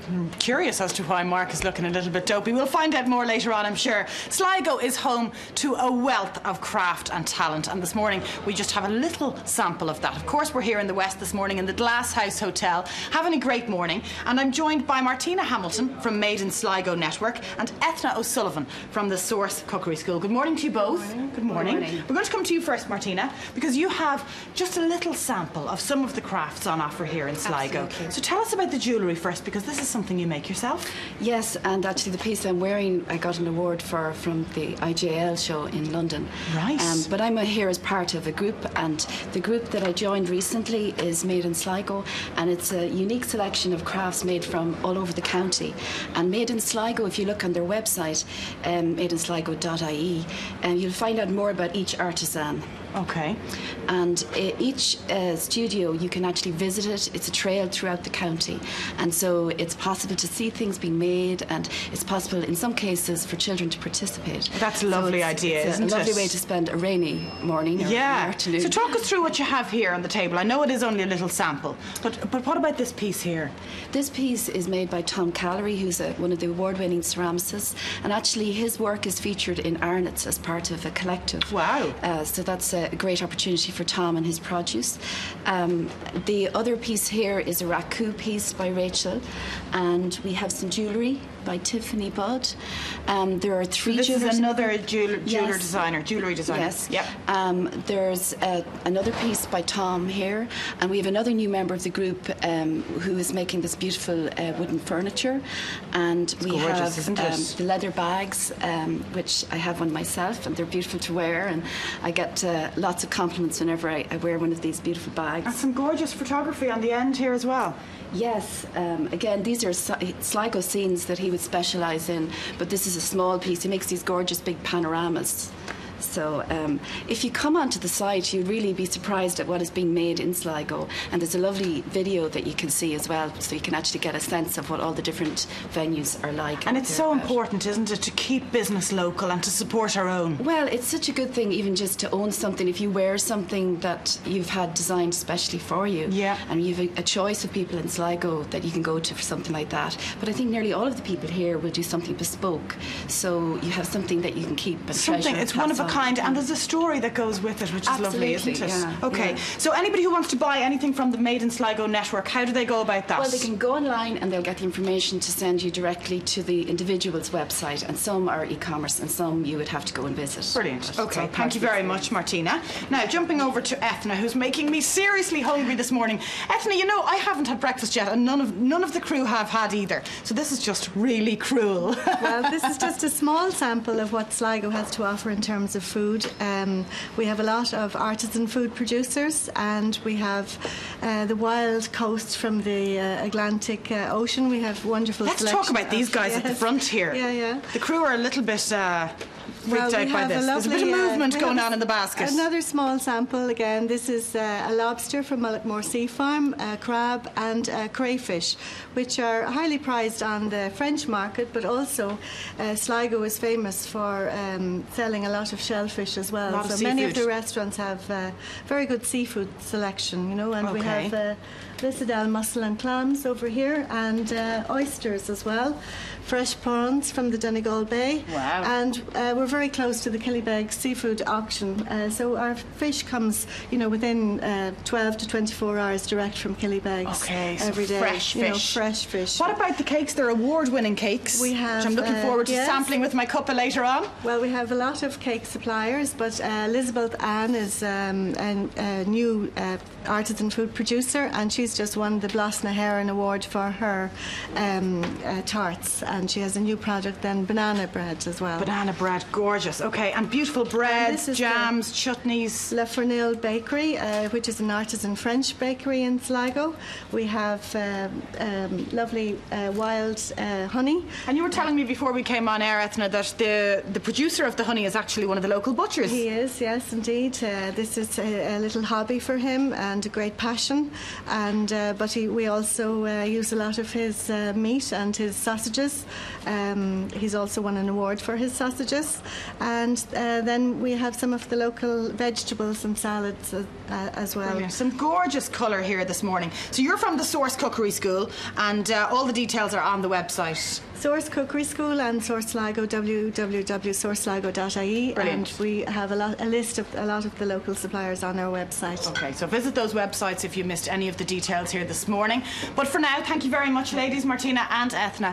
I'm curious as to why Mark is looking a little bit dopey. We'll find out more later on, I'm sure. Sligo is home to a wealth of craft and talent, and this morning we just have a little sample of that. Of course, we're here in the West this morning in the Glass House Hotel, having a great morning, and I'm joined by Martina Hamilton from Made in Sligo Network and Ethna O'Sullivan from the Source Cookery School. Good morning to you both. Good morning. Good morning. We're going to come to you first, Martina, because you have just a little sample of some of the crafts on offer here in Sligo. Absolutely. So tell us about the jewellery first, because this is something you make yourself. Yes, and actually the piece I'm wearing I got an award for from the IJL show in London. Right. But I'm here as part of a group, and the group that I joined recently is Made in Sligo, and it's a unique selection of crafts made from all over the county. And Made in Sligo, if you look on their website, madeinsligo.ie, you'll find out more about each artisan. Okay. And each studio, you can actually visit it. It's a trail throughout the county, and so it's possible to see things being made, and it's possible in some cases for children to participate. That's a lovely idea, isn't it? It's a lovely way to spend a rainy morning or an afternoon. So talk us through what you have here on the table. I know it is only a little sample, but what about this piece here? This piece is made by Tom Callery, who's one of the award-winning ceramicists, and actually his work is featured in Arnott's as part of a collective. Wow. So that's a great opportunity for Tom and his produce. The other piece here is a raku piece by Rachel, and we have some jewellery by Tiffany Budd. There are three jewellers. This is another jewellery Yes. designer. Yes. Yep. There's another piece by Tom here, and we have another new member of the group who is making this beautiful wooden furniture. And it's we gorgeous, have the leather bags, which I have one myself, and they're beautiful to wear, and I get lots of compliments whenever I wear one of these beautiful bags. And some gorgeous photography on the end here as well. Yes, again, these are Sligo scenes that he would specialise in, but this is a small piece. He makes these gorgeous big panoramas. So if you come onto the site, you'll really be surprised at what is being made in Sligo. And there's a lovely video that you can see as well, so you can actually get a sense of what all the different venues are like. And it's so important, isn't it, to keep business local and to support our own? Well, it's such a good thing even just to own something. If you wear something that you've had designed specially for you, yeah, and you've a choice of people in Sligo that you can go to for something like that. But I think nearly all of the people here will do something bespoke, so you have something that you can keep and treasure. It's one of a kind, and there's a story that goes with it, which is lovely, isn't it? Yeah, okay, yeah. So anybody who wants to buy anything from the Made in Sligo network, how do they go about that? Well, they can go online and they'll get the information to send you directly to the individual's website, and some are e-commerce and some you would have to go and visit. Brilliant. Okay, thank you very much, Martina. Now, jumping over to Ethna, who's making me seriously hungry this morning. Ethna, you know, I haven't had breakfast yet, and none of the crew have had either, so this is just really cruel. Well, this is just a small sample of what Sligo has to offer in terms of food. We have a lot of artisan food producers, and we have the wild coast from the Atlantic Ocean. We have wonderful Let's talk about these guys at the front here. Yeah, yeah. The crew are a little bit freaked out by this. There's a bit of movement going on in the basket. Another small sample again. This is a lobster from Mulletmore Sea Farm, a crab and a crayfish, which are highly prized on the French market, but also Sligo is famous for selling a lot of shellfish as well. So many of the restaurants have very good seafood selection, you know, and we have Lissadell mussel and clams over here, and oysters as well, fresh prawns from the Donegal Bay. Wow. And we're very close to the Killybeg seafood auction, so our fish comes, you know, within 12 to 24 hours direct from Killybeg. Okay, so every day. Fresh fish. You know, fresh fish. What about the cakes? They're award-winning cakes, we have, which I'm looking forward to sampling with my cuppa later on. Well, we have a lot of cake suppliers, but Elizabeth Ann is a new artisan food producer, and she's just won the Blosna Heron Award for her tarts, and she has a new product then, banana bread as well. Banana bread, gorgeous. Okay, and beautiful breads, jams, chutneys. La Fernil Bakery, which is an artisan French bakery in Sligo. We have lovely wild honey. And you were telling me before we came on air, Ethna, that the producer of the honey is actually one of the local butchers. He is, yes, indeed. This is a little hobby for him and a great passion. And and but we also use a lot of his meat and his sausages. He's also won an award for his sausages, and then we have some of the local vegetables and salads as well. Brilliant. Some gorgeous colour here this morning. So you're from the Source Cookery School, and all the details are on the website. Source Cookery School and Source Sligo, www.sourcesligo.ie. Brilliant. And we have a list of a lot of the local suppliers on our website. Okay, so visit those websites if you missed any of the details here this morning. But for now, thank you very much, ladies, Martina and Ethna.